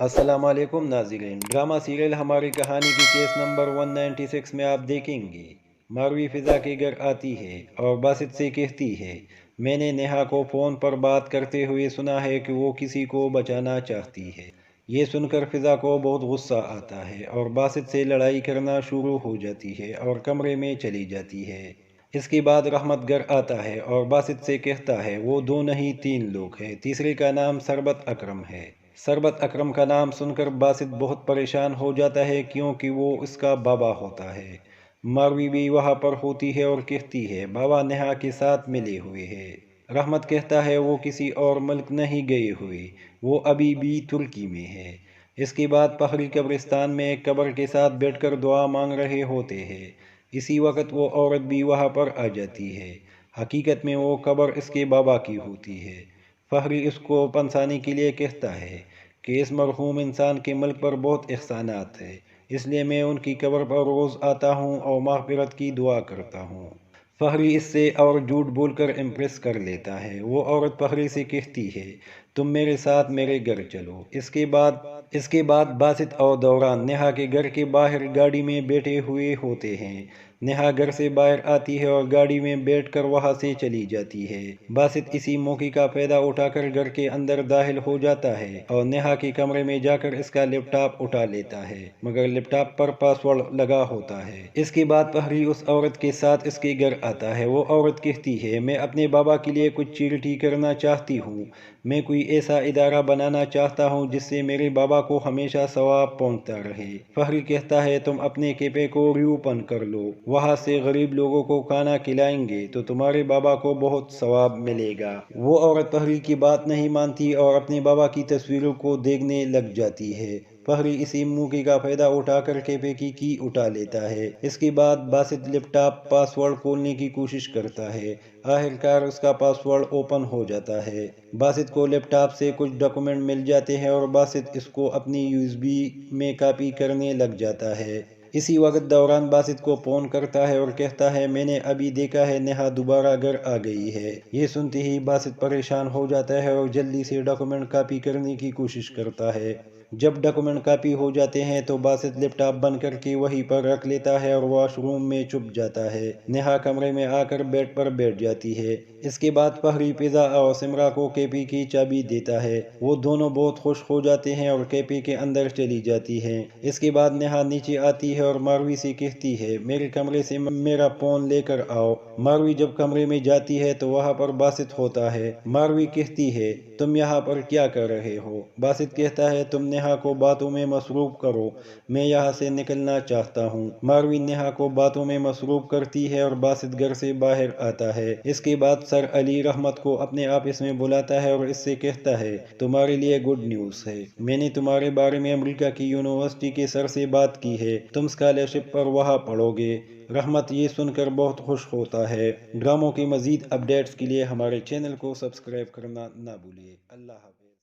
السلام علیکم ناظرین، ڈرامہ سیریل ہماری کہانی کی کیس نمبر 196 میں آپ دیکھیں گے ماروی فضا کے گھر آتی ہے اور باسط سے کہتی ہے میں نے نیہا کو فون پر بات کرتے ہوئے سنا ہے کہ وہ کسی کو بچانا چاہتی ہے۔ یہ سن کر فضا کو بہت غصہ آتا ہے اور باسط سے لڑائی کرنا شروع ہو جاتی ہے اور کمرے میں چلی جاتی ہے۔ اس کے بعد رحمت گھر آتا ہے اور باسط سے کہتا ہے وہ دو نہیں تین لوگ ہیں، تیسرے کا نام سربت اکرم ہے۔ سربت اکرم کا نام سن کر باسط بہت پریشان ہو جاتا ہے کیونکہ وہ اس کا بابا ہوتا ہے۔ ماروی بھی وہاں پر ہوتی ہے اور کہتی ہے بابا نیہا کے ساتھ ملے ہوئے ہے۔ رحمت کہتا ہے وہ کسی اور ملک نہیں گئے ہوئے، وہ ابھی بھی ترکی میں ہے۔ اس کے بعد پہری قبرستان میں ایک قبر کے ساتھ بیٹھ کر دعا مانگ رہے ہوتے ہیں۔ اسی وقت وہ عورت بھی وہاں پر آ جاتی ہے۔ حقیقت میں وہ قبر اس کے بابا کی ہوتی ہے۔ فہری اس کو پنسانے کے لیے کہتا ہے کہ اس مرحوم انسان کے ملک پر بہت احسانات ہیں، اس لیے میں ان کی قبر پر روز آتا ہوں اور مغفرت کی دعا کرتا ہوں۔ فہری اس سے اور جھوٹ بول کر امپریس کر لیتا ہے۔ وہ عورت فہری سے کہتی ہے تم میرے ساتھ میرے گھر چلو۔ اس کے بعد باسط اور دوران نیہا کے گھر کے باہر گاڑی میں بیٹھے ہوئے ہوتے ہیں۔ نیہا گھر سے باہر آتی ہے اور گاڑی میں بیٹھ کر وہاں سے چلی جاتی ہے۔ باسط اسی موقع کا فائدہ اٹھا کر گھر کے اندر داخل ہو جاتا ہے اور نیہا کے کمرے میں جا کر اس کا لیپ ٹاپ اٹھا لیتا ہے، مگر لیپ ٹاپ پر پاس ورڈ لگا ہوتا ہے۔ اس کے بعد فہری اس عورت کے ساتھ اس کے گھر آتا ہے۔ وہ عورت کہتی ہے میں اپنے بابا کے لیے کچھ چیریٹی کرنا چاہتی ہوں، میں کوئی ایسا ادارہ بنانا چاہتا ہوں جس سے میرے بابا کو ہمیشہ ثواب پہنچتا رہے۔ فہری کہتا ہے تم اپنے کیفے کو ری اوپن کر لو، وہاں سے غریب لوگوں کو کھانا کھلائیں گے تو تمہارے بابا کو بہت ثواب ملے گا۔ وہ عورت فہری کی بات نہیں مانتی اور اپنے بابا کی تصویروں کو دیکھنے لگ جاتی ہے۔ فہری اسی موقع کا فائدہ اٹھا کر کیفے کی کی اٹھا لیتا ہے۔ اس کے بعد باسط لیپ ٹاپ پاس ورڈ کھولنے کی کوشش کرتا ہے۔ آخر کار اس کا پاس ورڈ اوپن ہو جاتا ہے۔ باسط کو لیپ ٹاپ سے کچھ ڈاکومنٹ مل جاتے ہیں اور باسط اس کو اپنی USB میں کاپی کرنے لگ جاتا ہے۔ اسی وقت دوران باسط کو فون کرتا ہے اور کہتا ہے میں نے ابھی دیکھا ہے نیہا دوبارہ گھر آ گئی ہے۔ یہ سنتے ہی باسط پریشان ہو جاتا ہے اور جلدی سے ڈاکومنٹ کاپی کرنے کی کوشش کرتا ہے۔ جب ڈاکومنٹ کاپی ہو جاتے ہیں تو باسط لیپ ٹاپ بند کر کے وہیں پر رکھ لیتا ہے اور واش روم میں چھپ جاتا ہے۔ نیہا کمرے میں آ کر بیڈ پر بیٹھ جاتی ہے۔ اس کے بعد فہری فضا اور سمرا کو کیفے کی چابی دیتا ہے۔ وہ دونوں بہت خوش ہو جاتے ہیں اور کیفے کے اندر چلی جاتی ہیں۔ اس کے بعد نیہا نیچے آتی ہے اور ماروی سے کہتی ہے میرے کمرے سے میرا فون لے کر آؤ۔ ماروی جب کمرے میں جاتی ہے تو وہاں پر باسط ہوتا ہے۔ ماروی کہتی ہے تم یہاں پر کیا کر رہے ہو؟ باسط کہتا ہے تم نیہا کو باتوں میں مصروف کرو، میں یہاں سے نکلنا چاہتا ہوں۔ ماروی نیہا کو باتوں میں مصروف کرتی ہے اور باسط گھر سے باہر آتا ہے۔ اس کے بعد سر علی رحمت کو اپنے آفس میں بلاتا ہے اور اس سے کہتا ہے تمہارے لیے گڈ نیوز ہے، میں نے تمہارے بارے میں امریکہ کی یونیورسٹی کے سر سے بات کی ہے، تم اسکالرشپ پر وہاں پڑھو گے۔ رحمت یہ سن کر بہت خوش ہوتا ہے۔ ڈراموں کی مزید اپڈیٹس کے لیے ہمارے چینل کو سبسکرائب کرنا نہ بھولیے۔ اللہ حافظ۔